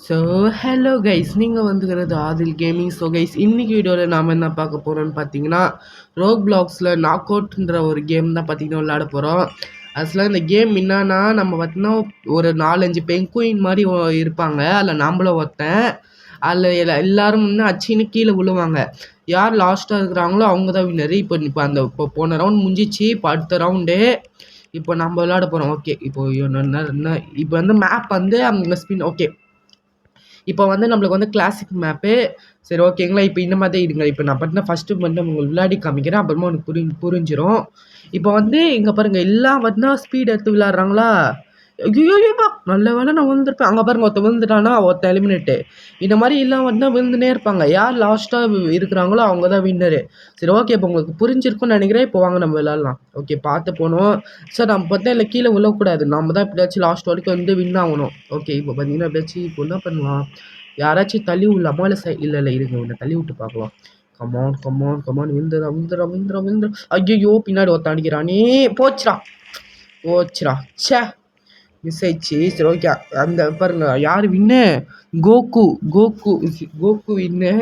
So hello guys, நீங்கள் வந்துக்கிறது Adil gaming. So guys, இன்னைக்கு வீடியோவில் நாம் என்ன பார்க்க போகிறோம்னு பார்த்தீங்கன்னா, ரோக் பிளாக்ஸில் நாக் அவுட்ன்ற ஒரு கேம் தான் பார்த்தீங்கன்னா விளையாட போகிறோம். ஆக்சுவலாக இந்த கேம் என்னன்னா, நம்ம பார்த்தீங்கன்னா ஒரு 4-5 பெங்குயின் மாதிரி இருப்பாங்க. அதில் நம்மளும் ஒருத்தன். அதில் எல்லாரும் இன்னும் அச்சின்னு கீழே விழுவாங்க. யார் லாஸ்ட்டாக இருக்கிறாங்களோ அவங்க தான் வின்னர். இப்போ போன ரவுண்ட் முடிஞ்சிச்சு. இப்போ அடுத்த ரவுண்டு இப்போ நம்ம விளையாட போகிறோம். ஓகே, இப்போ வந்து மேப் வந்து அவங்க ஸ்பின். ஓகே, இப்போ வந்து நம்மளுக்கு வந்து கிளாசிக் மேப்பு. சரி, ஓகேங்களா. இப்போ இந்த மாதிரி இருங்க. இப்போ நான் பார்த்தீங்கன்னா ஃபஸ்ட்டு வந்து உங்களுக்கு விளையாடி காமிக்கிறேன். அப்புறமா உனக்கு புரிஞ்சிடும். இப்போ வந்து இங்கே பாருங்கள், எல்லாம் பார்த்தீங்கன்னா ஸ்பீட் எடுத்து விளையாடுறாங்களா. ஐயோப்பா, நல்ல வேலை நான் விழுந்திருப்பேன். அங்கே பாருங்கள், ஒருத்தன் விழுந்துட்டானா ஒருத்தன் எலிமினேட்டு. இந்த மாதிரி எல்லாம் வந்து விழுந்துனே இருப்பாங்க. யார் லாஸ்ட்டாக இருக்கிறாங்களோ அவங்க தான் வின்னரு. சரி, ஓகே. இப்போ உங்களுக்கு புரிஞ்சிருக்குன்னு நினைக்கிறேன். இப்போ வாங்க நம்ம விளையாடலாம். ஓகே, பார்த்து போகணும். சார், நம்ம பார்த்தா இல்லை கீழே விழக்கூடாது. நம்ம தான் எப்படியாச்சும் லாஸ்ட் வரைக்கும் வந்து வின் ஆகணும். ஓகே, இப்போ பார்த்தீங்கன்னா எப்படியாச்சும் இப்போ என்ன பண்ணலாம், யாராச்சும் தள்ளி விடலாமா? இல்லை இருங்க, உன்னை தள்ளி விட்டு பார்க்கலாம். கமான் விந்துடா. ஐயோ, பின்னாடி ஒருத்தன் அடிக்கிறானே. போச்சுடா. ச்சே, மிஸ் ஆயிடுச்சு. சரி, ஓகே. அந்த பாருங்க, யார் வின்னு? கோகு வின்னு.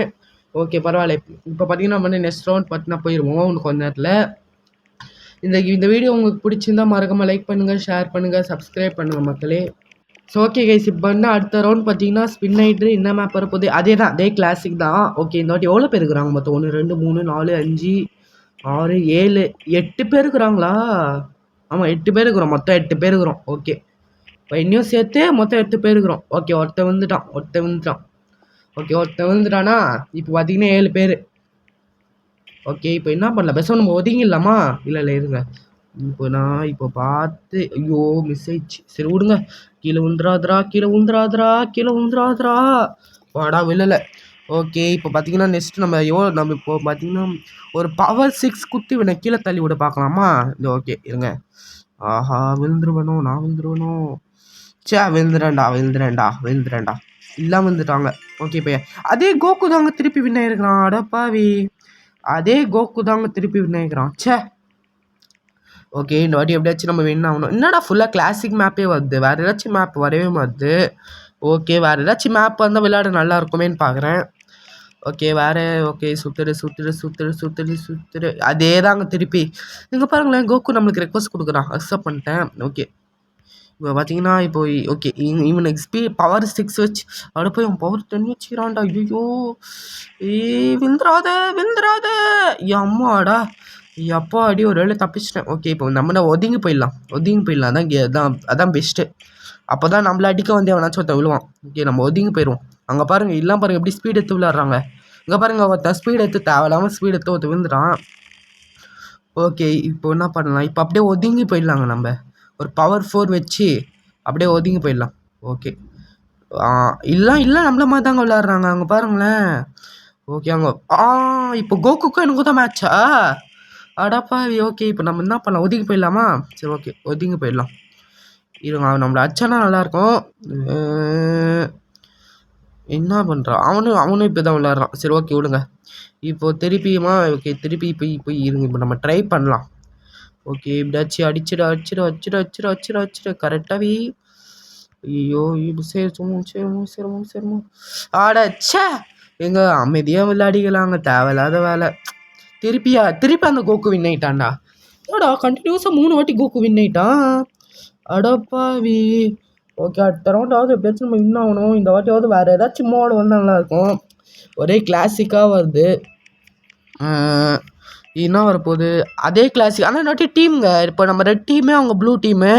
ஓகே, பரவாயில்ல. இப்போ பார்த்தீங்கன்னா நம்ம நெக்ஸ்ட் ரவுண்ட் பார்த்தீங்கன்னா போயிடுவோம் இன்னும் கொஞ்ச நேரத்தில். இந்த வீடியோ உங்களுக்கு பிடிச்சிருந்தா மறக்காமல் லைக் பண்ணுங்கள், ஷேர் பண்ணுங்கள், சப்ஸ்கிரைப் பண்ணுங்கள் மக்களே. ஸோ ஓகே கைஸ், இப்போ வந்து அடுத்த ரவுண்ட் பார்த்தீங்கன்னா ஸ்பின் ஆகிட்டு என்ன மேப் வரப்போகுது அதே கிளாசிக் தான். ஓகே, இந்த வாட்டி எவ்வளோ பேர் இருக்கிறாங்க மொத்தம்? 1 2 3 4 5 6 7 8 பேர் இருக்கிறாங்களா? ஆமாம், 8 பேர் இருக்கிறோம். மொத்தம் 8 பேர் இருக்கிறோம். ஓகே, இப்போ இன்னும் சேர்த்து மொத்தம் 8 பேர் இருக்கிறோம். ஓகே, ஒருத்தன் வந்துட்டான். ஓகே, ஒருத்தன் வந்துட்டானா இப்போ பார்த்தீங்கன்னா 7 பேர். ஓகே, இப்போ என்ன பண்ணலாம்? பெருசாக நம்ம ஒதுங்கிடலாமா? இல்லை இருங்க. இப்போ பார்த்து ஐயோ, மிஸ் ஆயிடுச்சு. சரி விடுங்க. கீழே உந்துராதரா. வாடா, விழலை. ஓகே, இப்போ பார்த்தீங்கன்னா நெக்ஸ்ட் நம்ம இப்போ பார்த்தீங்கன்னா ஒரு பவர் 6 குத்தி விட கீழே தள்ளி விட பார்க்கலாமா? இந்த ஓகே இருங்க. ஆஹா, நான் விழுந்துருவனும். சே, விழுந்துறேன்டா. எல்லாம் வந்துட்டாங்க. ஓகே, இப்போ அதே கோகு தாங்க திருப்பி வின் ஆயிருக்கிறான். அடப்பாவி, அதே கோகு தாங்க திருப்பி வின் ஆயிருக்கிறான். சே, ஓகே. இந்த வாட்டி எப்படியாச்சும் நம்ம வின் ஆகணும். என்னடா ஃபுல்லாக கிளாசிக் மேப்பே வருது, வேறு ஏதாச்சும் மேப் வரவே மாறுது. ஓகே, வேறு ஏதாச்சும் மேப் வந்தால் விளையாட நல்லா இருக்குமேன்னு பார்க்குறேன். ஓகே, வேறு. ஓகே, சுத்துடு. அதே தாங்க திருப்பி. நீங்கள் பாருங்களேன், கோகு நம்மளுக்கு ரெக்வஸ்ட் கொடுக்குறான். அக்செப்ட் பண்ணிட்டேன். ஓகே, இப்போ பார்த்தீங்கன்னா இப்போ ஓகே, இவனுக்கு பவர் 6 வச்சு அப்படி போய் அவன் பவர் 10 வச்சுக்கிறான்டா. ஐயோ, விழுந்துராத. அம்மாடா, அப்பா அடி, ஒரு வேளை தப்பிச்சிட்டேன். ஓகே, இப்போ நம்ம ஒதுங்கி போயிடலாம். அதான் பெஸ்ட்டு. அப்போ தான் நம்மள அடிக்க வந்து அவனாச்சும் ஒருத்தன் விழுவான். ஓகே, நம்ம ஒதுங்கி போயிடுவோம். அங்கே பாருங்கள், எல்லாம் பாருங்கள் எப்படி ஸ்பீட் எடுத்து விளையாடுறாங்க. இங்கே பாருங்கள், ஒருத்தன் ஸ்பீட் எடுத்து தேவையில்லாமல் ஸ்பீட் எடுத்து ஒருத்தன் விழுந்துட்டான். ஓகே, இப்போ என்ன பண்ணலாம்? இப்போ அப்படியே ஒதுங்கி போயிடலாங்க. நம்ம ஒரு பவர் 4 வச்சு அப்படியே ஒதுங்கி போயிடலாம். ஓகே, இல்லை நம்மள மாதிரி தாங்க விளையாடுறாங்க. அங்கே பாருங்களேன். ஓகே, அங்கே இப்போ கோகுக்கும் எனக்கு தான் மேட்சா? அடப்பாவி. ஓகே, இப்போ நம்ம என்ன பண்ணலாம்? ஒதுங்கி போயிடலாமா? சரி, ஓகே, ஒதுங்கி போயிடலாம். இருங்க, நம்மளை அச்சானா நல்லாயிருக்கும். என்ன பண்ணுறான் அவனும் இப்போ தான் விளையாடுறான். சரி, ஓகே, விடுங்க. இப்போது திருப்பி இப்போ இருங்க. இப்போ நம்ம ட்ரை பண்ணலாம். ஓகே, இப்படியாச்சும் அடிச்சிடு கரெக்டாகவே. ஐயோ, சரிமோ. ஆடச்சே, எங்க அமைதியாக விளையாடிக்கலாங்க, தேவையில்லாத வேலை. திருப்பி அந்த கோகு வின் ஆயிட்டான்டா. ஏடா கண்டினியூஸாக 3 வாட்டி கோகு வின் ஆயிட்டான். அடப்பாவி. ஓகே, அடுத்த ரவுண்டாவது எப்படியாச்சும் நம்ம வின் ஆகணும். இந்த வாட்டியாவது வேறு ஏதாச்சும் மோடு வந்து நல்லாயிருக்கும். ஒரே கிளாசிக்காக வருது. என்ன வரப்போகுது? அதே கிளாசிக். ஆனால் இன்னாட்டி டீமுங்க. இப்போ நம்ம ரெட் டீமே, அவங்க ப்ளூ டீமு.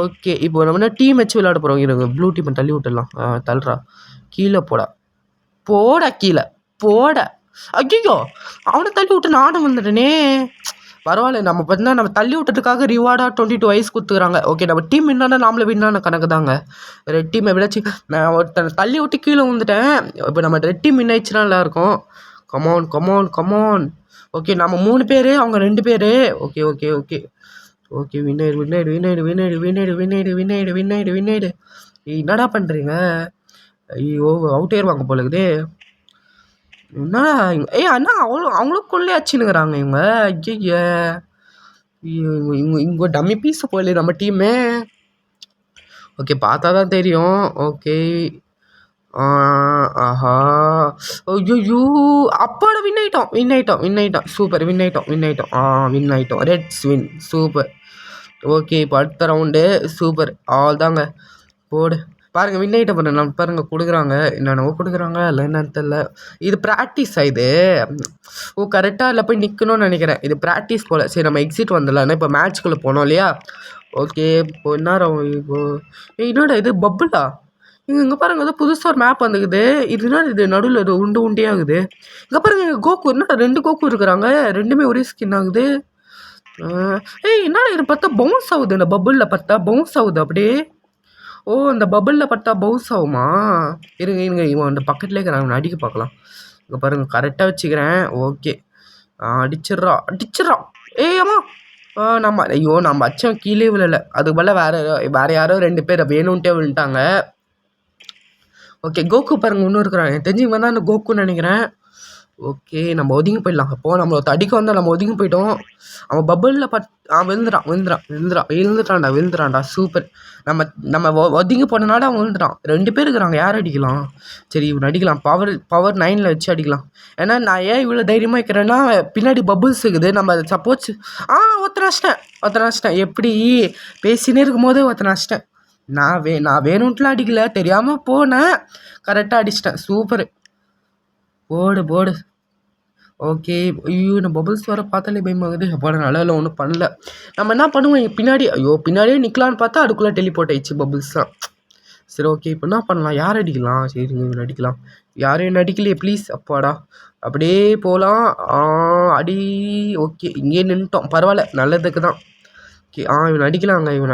ஓகே, இப்போ நம்ம என்ன டீம் வச்சு விளையாட போகிறோம். இருங்க, ப்ளூ டீமை தள்ளி விட்டுடலாம். தள்ளுறா, கீழே போட கீழே போட. ஐயோ, அவனை தள்ளி விட்டு நானும் வந்துட்டேனே. பரவாயில்ல, நம்ம பார்த்தீங்கன்னா நம்ம தள்ளி விட்டதுக்காக ரிவார்டாக 22 வயசு கொடுத்துக்கிறாங்க. ஓகே, நம்ம டீம் வின்னானா நாமளே வின்னான கணக்கு தாங்க. ரெட் டீம் எப்படியாச்சும் நான் ஒருத்தனை தள்ளி விட்டு கீழே வந்துட்டேன். இப்போ நம்ம ரெட் டீம் வின் ஆயிடுச்சுன்னா நல்லாயிருக்கும். கமான். ஓகே, நம்ம 3 பேர், அவங்க 2 பேர். ஓகே, வின்னாயிடு. என்னடா பண்ணுறீங்க? ஐயோ, அவுட் ஆயிடுவாங்க போல இருக்குது. என்னடா அண்ணா, அவங்களுக்குள்ளே அச்சுன்னுக்குறாங்க இவங்க. ஐய, இவங்க டம்மி பீஸை போயில நம்ம டீமு. ஓகே, பார்த்தா தான் தெரியும். ஓகே, ஆஹா! ஐய்யய்யோ! அப்பாடா வின் ஆயிட்டோம். சூப்பர் வின் ஆயிட்டோம். வின் ஆயிட்டோம். Reds win. சூப்பர். ஓகே. இப்போ அடுத்த ரவுண்டு. சூப்பர். அவ்வளோதாங்க. போடு. பாருங்க வின் ஆயிட்டோம் பாருங்க. நம்ம பாருங்க குடுக்குறாங்க. என்னென்னவோ குடுக்குறாங்க. இல்ல என்னன்னு தெரியல. இது பிராக்டிஸா இது? ஓ! கரெக்ட்டா அதில போய் நிக்கணும்னு நெனைக்கிறேன். இது பிராக்டிஸ் போல. சரி நம்ம எக்ஸிட் வந்துடலாம். இப்போ மேட்ச்க்குள்ள போனோம் இல்லையா? ஓகே. இப்போ என்ன இப்போ என்னடா இது பப்புலா? இங்க பாருங்க ஏதோ புதுசா ஒரு மேப் வந்துக்குது. இது என்னது இது நடுவுல ஏதோ உருண்ட உருண்டையா இருக்குது. இங்க பாருங்க கோகு என்னடா 2 கோகு இருக்கிறாங்க. 2மே ஒரே ஸ்கின் ஆகுது. ஆ ஏய் என்னடா இது பார்த்தா பவுன்ஸ் ஆகுது. இந்த பபுள்ல பார்த்தா பவுன்ஸ் ஆகுது அப்படியே. ஓ! இந்த பபுள்ல பட்டா பவுன்ஸ் ஆகுமா? இருங்க. இவன் அந்த பக்கத்துலயே இருக்கிறான். இவன அடிக்க பார்க்கலாம். இங்க பாருங்க கரெக்ட்டா வச்சுக்கிறேன். ஓகே. அடிச்சிடுறான். ஏய் அம்மா! நம்ம அடிச்சவன் கீழயே விழல. அதுக்கு பதிலா வேற யாரோ 2 பேர் வேணுன்ட்டே விழுந்துட்டாங்க. ஓகே. கோகு பாருங்க இன்னும் இருக்கிறான். எனக்கு தெரிஞ்சு இவன் தான் அந்த கோகுன்னு நெனைக்கிறேன். ஓகே. நம்ம ஒதுங்கி போயிடலாம். அப்போ நம்ம ஒருத்தன் அடிக்க வந்தா நம்ம ஒதுங்கி போயிட்டோம். அவன் பபுள்ல விழுந்துட்டான்டா. சூப்பர். நம்ம ஒதுங்கி போனனால அவன் விழுந்துட்டான். 2 பேர் இருக்கிறாங்க. யார் அடிக்கலாம்? சரி இவன அடிக்கலாம். பவர் 9ல வச்சு அடிக்கலாம். ஏன்னா நான் ஏன் இவ்வளோ தைரியமா இருக்கிறேன்னா, பின்னாடி பபுள்ஸ் இருக்குது. நம்ம சப்போஸ் ஒருத்தன அடிச்சிட்டேன். எப்படி பேசினே இருக்கும்போதே ஒருத்தன அடிச்சிட்டேன். நான் வேணுன்ட்டுலாம் அடிக்கல. தெரியாம போனேன். கரெக்ட்டா அடிச்சிட்டேன். சூப்பரு. போடு. ஓகே. ஐயோ! இந்த பபுள்ஸ் வேற பார்த்தாலே பயமாகுது. அப்பாடா நல்லவேளை ஒண்ணும் பண்ணல. நம்ம என்ன பண்ணுவோம் பின்னாடியே நிக்கலான்னு பார்த்தா அதுக்குள்ள டெலிபோர்ட் ஆயிடுச்சு பபுள்ஸ்லாம். சரி ஓகே. இப்போ என்ன பண்ணலாம்? யார் அடிக்கலாம்? சரிங்க இவன அடிக்கலாம். யாரும் என்ன அடிக்கலையே ப்ளீஸ். அப்பாடா! அப்படியே போலாம். அடி. ஓகே. இங்கேயே நின்னுட்டோம். பரவால்ல. நல்லதுக்கு தான். ஓகே. இவன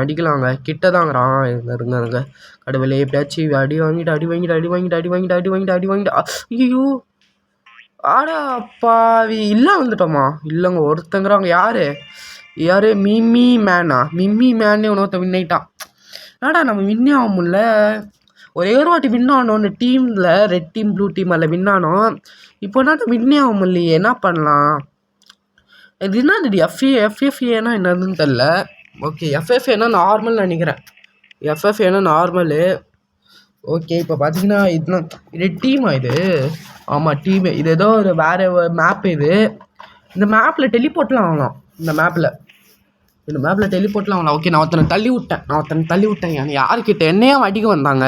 அடிக்கலாங்க. கிட்ட தாங்கிறான். இருங்க. கடவுளே எப்படியாச்சும் அடி வாங்கிட்டு. ஐயய்யோ! அட பாவி! இல்ல வந்துட்டோமா? இல்லங்க ஒருத்தங்கிறாங்க. யாரு? மிம்மி மேன்னு இன்னொருத்தன் வின் ஆயிட்டான். என்னடா நம்ம வின்னே ஆக முடியல. ஒரே ஒரு வாட்டி வின் ஆனோம் டீம்ல. ரெட் டீம், ப்ளூ டீம் அதில் வின் ஆனோம். இப்போ என்னடா வின்னே ஆக முடியலையே. என்ன பண்ணலாம்? இது என்னது எஃப்எஃப்ஏன்னா என்னதுன்னு தெரில. ஓகே. எஃப்எஃப்ஏன்னா நார்மல் நினைக்கிறேன். எஃப்எஃப்ஏன்னா நார்மலு. ஓகே. இப்போ பார்த்தீங்கன்னா இது டீமா இது? ஆமாம் டீமு. இது ஏதோ ஒரு வேறு மேப் இது. இந்த மேப்பில் டெலிபோர்ட்லாம் ஆகலாம். இந்த மேப்பில் டெலிபோர்ட்லாம் ஆகலாம். ஓகே. நான் ஒருத்தனை தள்ளி விட்டேன். யாருக்கிட்ட என்னையே அடிக்க வந்தாங்க.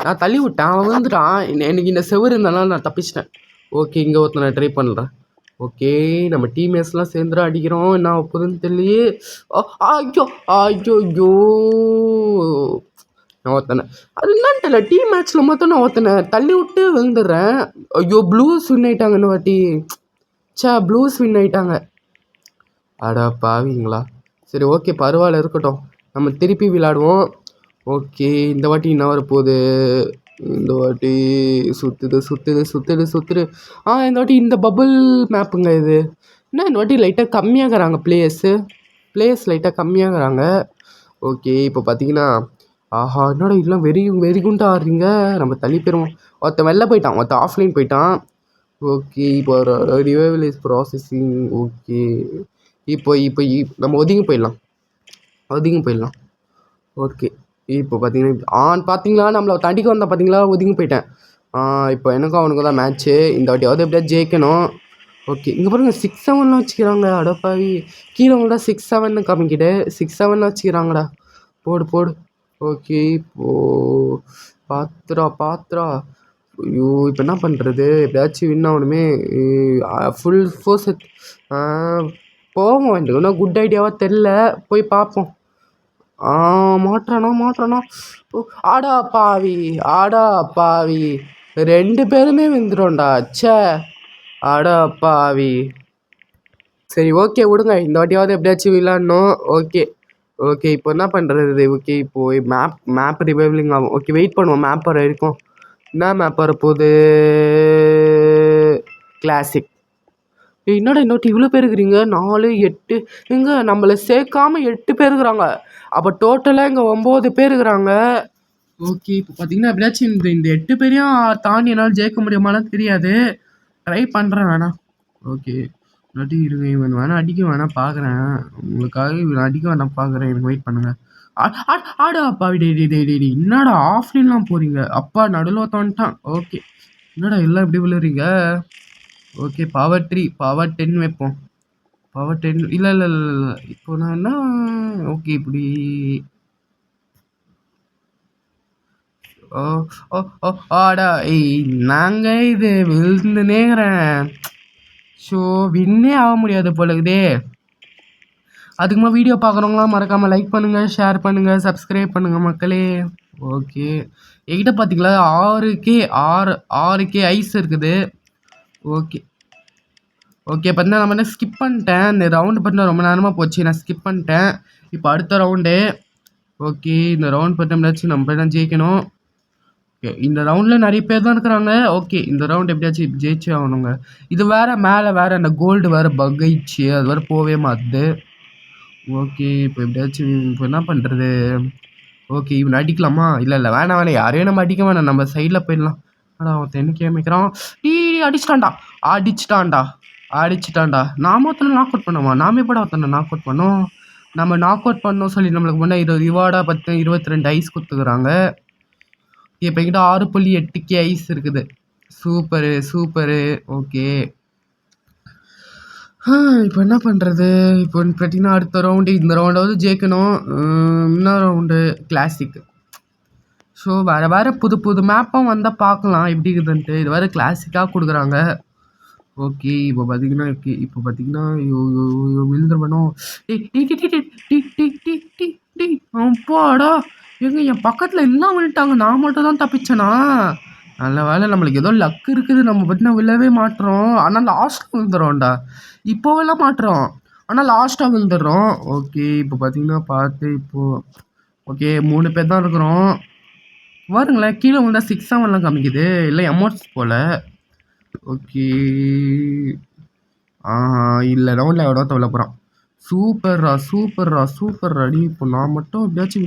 நான் தள்ளி விட்டேன். அவன் வந்துட்டான். எனக்கு இந்த செவுரு இருந்தனால நான் தப்பிச்சிட்டேன். ஓகே. இங்கே ஒருத்தனை ட்ரை பண்ணுறேன். ஓகே. நம்ம டீம்மேட்ஸ்லாம் சேர்ந்துட அடிக்கிறோம். என்ன ஆகப்போகுதுன்னு தெரியலையே. ஐயோ! நான் ஒருத்தனை அது என்னன்னு தெரியல. டீம் மேட்ச்சில் மட்டும் நான் ஒருத்தனை தள்ளி விட்டு விழுந்துடுறேன். ஐயோ! ப்ளூஸ் வின் ஆயிட்டாங்க இந்த வாட்டி. ப்ளூஸ் வின் ஆயிட்டாங்க. அட பாவிங்களா! சரி ஓகே. பரவாயில்ல இருக்கட்டும். நம்ம திருப்பி விளையாடுவோம். ஓகே. இந்த வாட்டி என்ன வரப்போகுது? இந்த வாட்டி சுற்றுது. இந்த வாட்டி இந்த பபுள் மேப்புங்க இது. என்ன இந்த வாட்டி லைட்டாக கம்மியாகிறாங்க பிளேயர்ஸ் லைட்டாக கம்மியாகிறாங்க. ஓகே. இப்போ பார்த்தீங்கன்னா என்னடா இதெல்லாம் வெறி குண்டா ஆடுறீங்க. நம்ம தள்ளி போயிடுவோம். ஒருத்தன் வெளில போயிட்டான். ஒருத்தன் ஆஃப்லைன் போயிட்டான். ஓகே. இப்போ ரிவைவல் இஸ் ப்ராசஸிங். ஓகே. இப்போ நம்ம ஒதுங்கி போயிடலாம். ஓகே. இப்போ பார்த்தீங்களா நம்மளை தண்டிக்க வந்தால் பார்த்தீங்களா ஒதுங்கி போயிட்டேன். இப்போ எனக்கும் அவனுக்கும் தான் மேட்ச்சு. இந்த வாட்டியாவது எப்படியா ஜெயிக்கணும். ஓகே. இங்கே பாருங்கள் 6-7 வச்சுக்கிறாங்க. அடப்பாவி கீழே உங்கள்டா 6-7 காமிக்கிட்டு 6-7 வச்சுக்கிறாங்கடா. போடு. ஓகே. இப்போது பாத்துரா. ஐயோ! இப்போ என்ன பண்ணுறது? எப்படியாச்சும் வின் ஆகணுமே. ஃபுல் ஃபோர்ஸ் போவோம். ஒன்றும் குட் ஐடியாவாக தெரில. போய் பார்ப்போம். மாட்டுறானா. ஆடா பாவி 2 பேருமே விழுந்துட்டோம்டா. அடா பாவி. சரி ஓகே விடுங்க. இந்த வாட்டியாவது எப்படியாச்சும் விளையாடணும். ஓகே. இப்போ என்ன பண்ணுறது? ஓகே. இப்போது மேப் ரிவைவலிங் ஆகும். ஓகே வெயிட் பண்ணுவோம். மேப் வர இருக்கும். என்ன மேப் வரப்போகுது? கிளாசிக். என்னடா இன்னொரு இவ்வளோ பேர் இருக்கிறீங்க? 4 8 எங்கே நம்மளை சேர்க்காமல் 8 பேர் இருக்கிறாங்க. அப்போ டோட்டலாக இங்கே 9 பேர் இருக்கிறாங்க. ஓகே. இப்போ பார்த்தீங்கன்னா எப்படியாச்சும் இந்த 8 பேரையும் தாண்டி என்னால் ஜெயிக்க முடியுமான்னு தெரியாது. ட்ரை பண்ணுறேன் வேணாம். ஓகே. இல்லாட்டி இருங்க. இவன் வேணாம் அடிக்க வேணாம் பார்க்குறேன். உங்களுக்காக இவன் அடிக்க வேணாம் பார்க்குறேன். எனக்கு வெயிட் பண்ணுங்கள். ஆடா அப்பாவி டே என்னடா ஆஃப்லைன்லாம் போகிறீங்க அப்பா நடுவில் வந்துட்டான் ஓகே என்னடா எல்லாம் இப்படி விழுறீங்க ஓகே பவர் 10 வைப்போம் பவர் 10 இல்லை இல்லை இல்லை இல்லை இப்போ நான் என்ன ஓகே இப்படி ஓ ஓ ஓ ஆடா நாங்க இது விழுந்துனேங்கிறேன் ஸோ வின்னே ஆக முடியாது போலகுதே அதுக்குமா வீடியோ பார்க்குறவங்களாம் மறக்காமல் லைக் பண்ணுங்கள் ஷேர் பண்ணுங்கள் சப்ஸ்கிரைப் பண்ணுங்கள் மக்களே ஓகே என்கிட்ட பார்த்தீங்களா 6K ஐஸ் இருக்குது ஓகே ஓகே பார்த்தீங்கன்னா நம்ம என்ன ஸ்கிப் பண்ணிட்டேன் இந்த ரவுண்டு பார்த்தீங்கன்னா ரொம்ப நேரமாக போச்சு நான் ஸ்கிப் பண்ணிட்டேன் இப்போ அடுத்த ரவுண்டு ஓகே இந்த ரவுண்ட் பார்த்தோம்னாச்சும் நம்ம தான் ஜெயிக்கணும் ஓகே இந்த ரவுண்டில் நிறைய பேர் தான் இருக்கிறாங்க ஓகே இந்த ரவுண்ட் எப்படியாச்சும் ஜெயிச்சு ஆகணுங்க இது வேறு மேலே வேறு அந்த கோல்டு வேறு பக்காயிடுச்சு அது வேறு போகவே மாட்டுது ஓகே இப்போ எப்படியாச்சும் இப்போ என்ன பண்ணுறது ஓகே இவனை அடிக்கலாமா இல்லை இல்லை வேணாம் யாரையும் நம்ம அடிக்க வேணாம் நம்ம சைடில் போயிடலாம் ஆனால் அவன் தென்னைக்கு அமைக்கிறான் அடிச்சிட்டான்டா நாம ஒருத்தனை நாக் அவுட் பண்ணுவோம் நாம எப்படா ஒருத்தனை நாக் அவுட் பண்ணோம் நம்ம நாக் அவுட் பண்ணோம் சொல்லி நம்மளுக்கு முன்னே 20 ரிவார்டாக 22 ஐஸ் கொடுத்துக்கிறாங்க இப்போ என்கிட்ட 6.8K ஐஸ் இருக்குது சூப்பரு ஓகே இப்போ என்ன பண்ணுறது இப்போ பார்த்தீங்கன்னா அடுத்த ரவுண்டு இந்த ரவுண்டாவது ஜெயிக்கணும் இன்னும் ரவுண்டு கிளாசிக் ஸோ வேறு புது மேப்பும் வந்தால் பார்க்கலாம் எப்படி இருக்குதுன்ட்டு இது வேறு கிளாசிக்காக கொடுக்குறாங்க ஓகே இப்போ பார்த்தீங்கன்னா விழுந்துருவனும் அப்பாடா என் பக்கத்தில் எல்லாம் விழுட்டாங்க நான் மட்டும் தான் தப்பிச்சேனா நல்ல வேலை நம்மளுக்கு ஏதோ லக் இருக்குது நம்ம பார்த்தீங்கன்னா விழவே மாட்டுறோம் ஆனால் லாஸ்ட்டாக விழுந்துடுறோம்டா இப்போவெல்லாம் மாட்டுறோம் ஆனால் லாஸ்ட்டாக விழுந்துடுறோம் ஓகே இப்போ பார்த்தீங்கன்னா பார்த்து இப்போது ஓகே 3 பேர் தான் இருக்கிறோம் பாருங்களேன் கீழே விழுந்தா 6-7 காமிக்குது இல்லை அமௌண்ட்ஸ் போல் ஓகே இல்லை ரவுண்டில் எவ்வளோ தவிர போகிறான் சூப்பர்ரா அடி இப்போ நான் மட்டும் எப்படியாச்சும்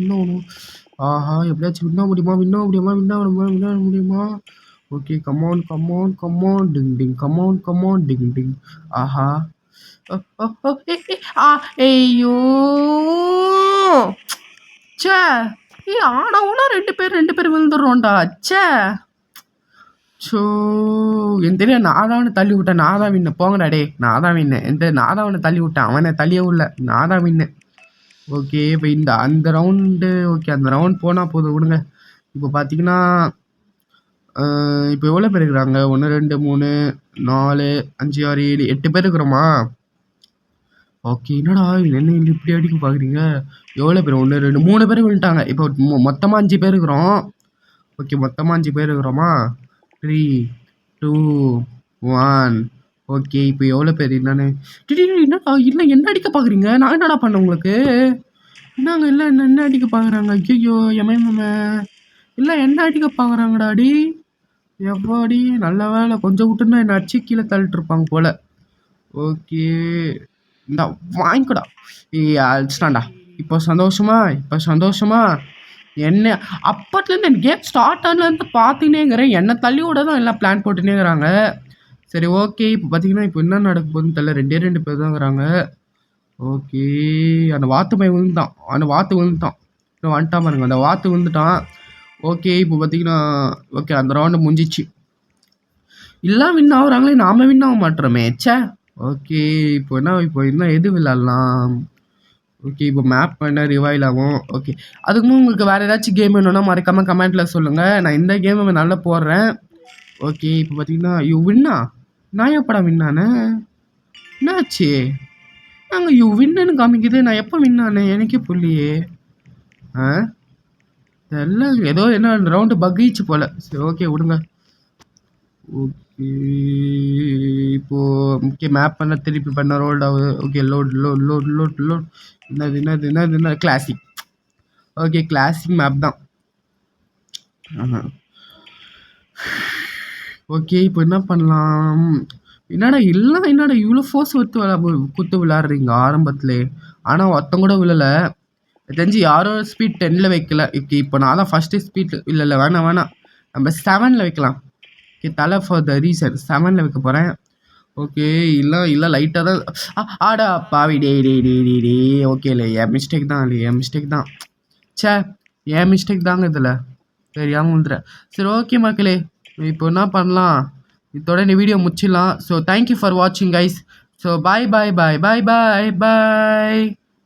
எப்படியாச்சும் வின்ன முடியுமா ஓகே கமான் டிங் ஆஹா ஐயோ சே ஆனவுனா 2 பேர் விழுந்துடுறோம்டா சே ஸோ என் தெரியும் நான் தான் அவனை தள்ளி விட்டேன் நான் தான் வின்னு போங்கடா டே நான் தான் வின்னு நான் தான் அவனை தள்ளி விட்டேன் அவனை தள்ளியவும் இல்லை நான் தான் வின்னு ஓகே இப்போ அந்த ரவுண்டு ஓகே அந்த ரவுண்ட் போனால் போதும் விடுங்க இப்போ பார்த்தீங்கன்னா இப்போ எவ்வளோ பேர் இருக்கிறாங்க 1 2 3 4 5 6 7 8 பேர் இருக்கிறோமா ஓகே என்னடா என்ன இப்படி அடிக்க பார்க்குறீங்க எவ்வளோ பேர் 1 2 3 பேர் விழுட்டாங்க இப்போ மொத்தமாக 5 பேர் இருக்கிறோம் ஓகே மொத்தமாக 5 பேர் இருக்கிறோமா 3 2 1 ஓகே இப்போ எவ்வளோ பேர் என்னன்னு என்னடா இல்லை என்ன அடிக்க பார்க்குறீங்க நான் என்னடா பண்ணேன் உங்களுக்கு என்னங்க இல்லை என்ன அடிக்க பார்க்குறாங்க ஐயோ எம்எம்எம் இல்லை என்ன அடிக்க பார்க்குறாங்கடாடி எவ்வாடி நல்ல வேலை கொஞ்சம் விட்டுருந்தா என்னை அடிச்சு கீழே தள்ளிட்டு இருப்பாங்க போல் ஓகே இந்த வாங்கிக்கூடா அடிச்சிட்டான்டா இப்போ சந்தோஷமா என்ன அப்பத்துலேருந்து என் கேம் ஸ்டார்ட் ஆனதுலேருந்து பார்த்துனேங்கிறேன் என்னை தள்ளி விட தான் எல்லாம் பிளான் போட்டுனேங்கிறாங்க சரி ஓகே இப்போ பார்த்தீங்கன்னா இப்போ என்ன நடக்க போகுதுன்னு தெரியல 2 பேர் தாங்கிறாங்க ஓகே அந்த வாத்து விழுந்துட்டான் இன்னும் வந்துட்டான் பாருங்க அந்த வாத்து விழுந்துட்டான் ஓகே இப்போ பார்த்தீங்கன்னா ஓகே அந்த ரவுண்டு முடிஞ்சிச்சு எல்லாம் வின் ஆகுறாங்களே நாம வின் ஆக மாட்டோமே சே ஓகே இப்போ இன்னும் எது விளாட்லாம் ஓகே இப்போ மேப் பண்ண ரிவைல் ஆகும் ஓகே அதுக்கு உங்களுக்கு வேறு ஏதாச்சும் கேம் வேணும்னா மறக்காமல் கமெண்ட்டில் சொல்லுங்கள் நான் இந்த கேமை நல்லா போடுறேன் ஓகே இப்போ பார்த்தீங்கன்னா வின்னா நான் எப்படா வின்னானே என்னாச்சு நாங்கள் வின்னுன்னு காமிக்குது நான் எப்போ வின்னானே எனக்கே புள்ளியே எல்லாம் ஏதோ என்ன ரவுண்டு பக்கிச்சு போல் சரி ஓகே விடுங்க ஓகே இப்போது ஓகே மேப் பண்ண திருப்பி பண்ண ரோல்ட் ஆகுது ஓகே லோட் என்னது கிளாசிக் ஓகே கிளாசிக் மேப் தான் ஓகே இப்போ என்ன பண்ணலாம் என்னடா இவ்வளோ ஃபோர்ஸ் குத்து விளாட்றீங்க ஆரம்பத்துலே ஆனால் ஒருத்தங்க கூட விழலை தெரிஞ்சு யாரோ ஸ்பீட் 10ல் வைக்கல ஓகே இப்போ நான் தான் ஃபஸ்ட்டு ஸ்பீட் இல்லை வேணாம் நம்ம 7ல் வைக்கலாம் ஓகே தலை ஃபார் த ரீசன் 7ல் வைக்க போகிறேன் ஓகே இல்லை லைட்டாக தான் ஆடா பாவி டே ஓகே இல்லை என் மிஸ்டேக் தான் ச்சே! என் மிஸ்டேக் தாங்க இதில. தெரியாம விழுந்துட்டேன். சரி ஓகே மக்களே. இப்போ என்ன பண்ணலாம்? இதோட இந்த வீடியோ முடிச்சிடலாம். ஸோ தேங்க் யூ ஃபார் வாட்சிங் கைஸ். ஸோ பாய் பாய் பாய் பாய் பாய் பாய்.